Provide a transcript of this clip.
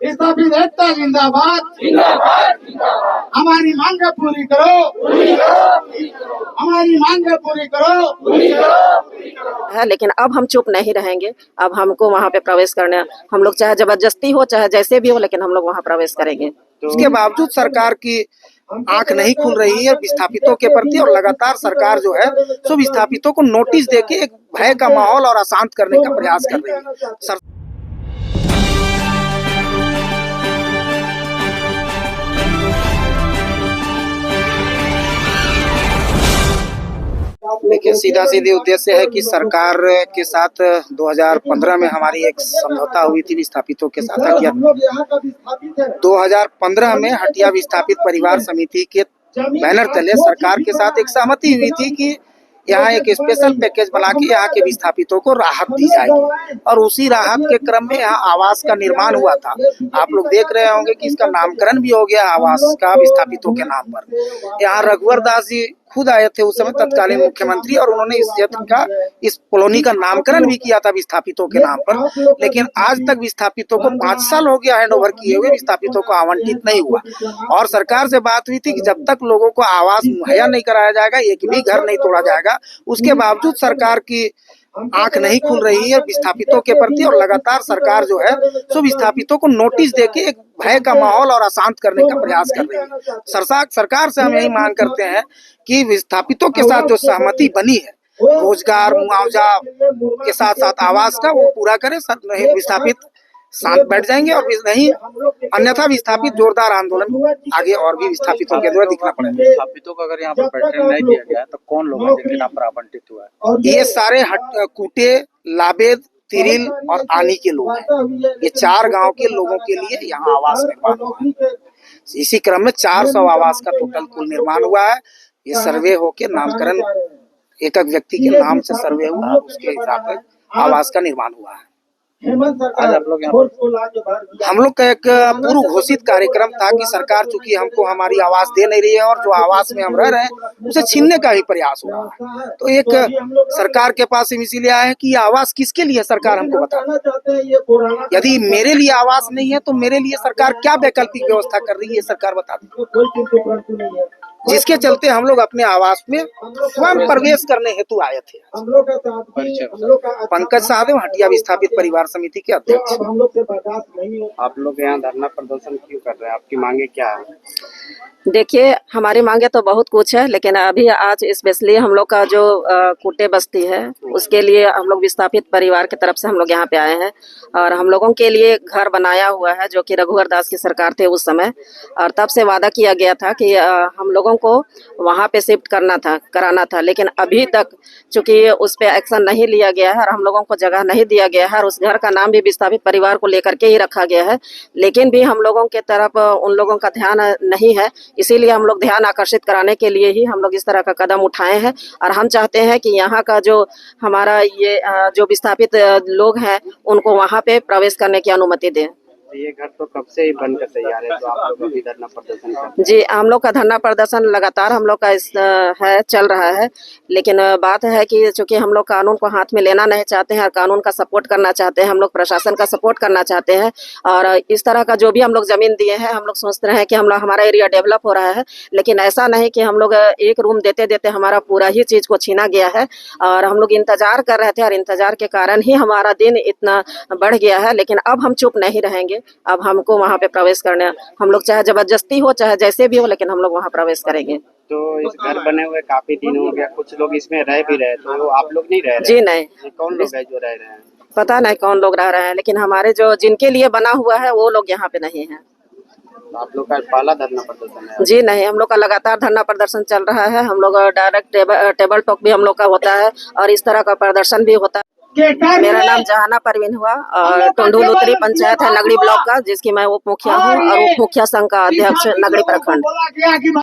विस्थापित एकता जिंदाबाद हमारी मांगे पूरी करो हमारी मांगे पूरी करो है। लेकिन अब हम चुप नहीं रहेंगे। अब हमको वहाँ पे प्रवेश करना, हम लोग चाहे जबरदस्ती हो चाहे जैसे भी हो, लेकिन हम लोग वहाँ प्रवेश करेंगे। उसके बावजूद सरकार की आंख नहीं खुल रही है विस्थापितों के प्रति, और लगातार सरकार जो है सो विस्थापितों को नोटिस देके एक भय का माहौल और अशांत करने का प्रयास कर रही है। देखिए, सीधा सीधे उद्देश्य है कि सरकार के साथ 2015 में हमारी एक समझौता हुई थी विस्थापितों के साथ। 2015 में हटिया विस्थापित परिवार समिति के बैनर तले सरकार के साथ एक सहमति हुई थी कि यहाँ एक स्पेशल पैकेज बना के यहाँ के विस्थापितों को राहत दी जाएगी, और उसी राहत के क्रम में यहाँ आवास का निर्माण हुआ था। आप लोग देख रहे होंगे कि इसका नामकरण भी हो गया आवास का विस्थापितों के नाम पर। यहाँ रघुवर दास जी खुद आए थे उस समय, तत्कालीन मुख्यमंत्री, और उन्होंने इस क्षेत्र का, इस कॉलोनी का नामकरण भी किया था विस्थापितों के नाम पर। लेकिन आज तक विस्थापितों को 5 साल हो गया हैंड ओवर किए हुए, विस्थापितों को आवंटित नहीं हुआ। और सरकार से बात हुई थी कि जब तक लोगों को आवास मुहैया नहीं कराया जाएगा, एक भी घर नहीं तोड़ा जाएगा, उसके बावजूद सरकार की आंख नहीं खुल रही है विस्थापितों के प्रति, और लगातार सरकार जो है सो विस्थापितों को नोटिस देके एक भय का माहौल और अशांत करने का प्रयास कर रही है। सरकार से हम यही मांग करते हैं कि विस्थापितों के साथ जो सहमति बनी है रोजगार मुआवजा के साथ साथ आवास का, वो पूरा करे। नहीं विस्थापित शांत बैठ जाएंगे, और नहीं अन्यथा विस्थापित जोरदार आंदोलन आगे और भी विस्थापितों के द्वारा दिखना पड़ेगा। विस्थापितों को अगर यहाँ पर बैठने नहीं दिया गया तो कौन लोग हैं जिनके नाम पर आवंटित हुआ है? ये सारे कूटे, लाबेद, तिरिल और आनी के लोग हैं। ये 4 गांव के लोगों के लिए यहाँ आवास निर्माण हुआ है। इसी क्रम में 400 आवास का टोटल कुल निर्माण हुआ है। ये सर्वे होके नामकरण एक व्यक्ति के नाम से सर्वे हुआ, उसके हिसाब से आवास का निर्माण हुआ है। आज आप लोग हम लोग का एक पूर्व घोषित कार्यक्रम था कि सरकार चूंकि हमको हमारी आवास दे नहीं रही है, और जो आवास में हम रह रहे हैं उसे छीनने का ही प्रयास हो रहा है, तो एक सरकार के पास इसीलिए आया है कि आवास किसके लिए सरकार हमको बता। यदि मेरे लिए आवास नहीं है तो मेरे लिए सरकार क्या वैकल्पिक व्यवस्था कर रही है, सरकार बता दी, जिसके चलते हम लोग अपने आवास में स्वयं प्रवेश करने हेतु आए थे। पंकज साहब हटिया विस्थापित परिवार समिति के अध्यक्ष। आप लोग यहाँ धरना प्रदर्शन क्यों कर रहे हैं? आपकी मांगे क्या है? देखिए, हमारी मांगे तो बहुत कुछ है, लेकिन अभी आज स्पेशली हम लोग का जो कुटे बस्ती है उसके लिए हम लोग विस्थापित परिवार की तरफ से हम लोग यहाँ पे आए हैं, और हम लोगों के लिए घर बनाया हुआ है जो कि रघुवर दास की सरकार थे उस समय, और तब से वादा किया गया था कि हम लोगों को वहाँ पे शिफ्ट कराना था। लेकिन अभी तक चूंकि उस पर एक्शन नहीं लिया गया है और हम लोगों को जगह नहीं दिया गया है, और उस घर का नाम भी विस्थापित परिवार को लेकर के ही रखा गया है, लेकिन भी हम लोगों के तरफ उन लोगों का ध्यान नहीं है। इसीलिए हम लोग ध्यान आकर्षित कराने के लिए ही हम लोग इस तरह का कदम उठाए हैं, और हम चाहते हैं कि यहाँ का जो हमारा ये जो विस्थापित लोग हैं उनको वहाँ पे प्रवेश करने की अनुमति दें। ये घर तो कब से ही बनकर तैयार है, तो आप लोग अभी धरना प्रदर्शन कर रहे हैं? जी, हम लोग का धरना प्रदर्शन लगातार हम लोग का चल रहा है, लेकिन बात है कि चूंकि हम लोग कानून को हाथ में लेना नहीं चाहते हैं और कानून का सपोर्ट करना चाहते हैं, हम लोग प्रशासन का सपोर्ट करना चाहते हैं, और इस तरह का जो भी हम लोग जमीन दिए हैं हम लोग सोचते रहे हैं कि हमारा एरिया डेवलप हो रहा है, लेकिन ऐसा नहीं कि हम लोग एक रूम देते देते हमारा पूरा ही चीज को छीना गया है, और हम लोग इंतजार कर रहे थे, और इंतजार के कारण ही हमारा दिन इतना बढ़ गया है। लेकिन अब हम चुप नहीं रहेंगे। अब हमको वहाँ पे प्रवेश करना, हम लोग चाहे जबरदस्ती हो चाहे जैसे भी हो, लेकिन हम लोग वहाँ प्रवेश करेंगे। तो इस घर बने हुए काफी दिन हो गया, कुछ लोग इसमें रह भी रहे, तो आप लोग नहीं रह रहे? जी नहीं। कौन लोग है जो रह रहे हैं? पता नहीं कौन लोग रह रहे हैं, लेकिन हमारे जो जिनके लिए बना हुआ है वो लोग यहाँ पे नहीं है। आप लोग का पहला धरना प्रदर्शन है? जी नहीं, हम लोग का लगातार धरना प्रदर्शन चल रहा है। हम लोग डायरेक्ट टेबल टॉक भी हम लोग का होता है, और इस तरह का प्रदर्शन भी होता है। मेरा नाम जहाना परवीन हुआ, और टुंडू लुतरी पंचायत है नगड़ी ब्लॉक का, जिसकी मैं उप मुखिया हूँ और उप मुखिया संघ का अध्यक्ष नगड़ी प्रखंड।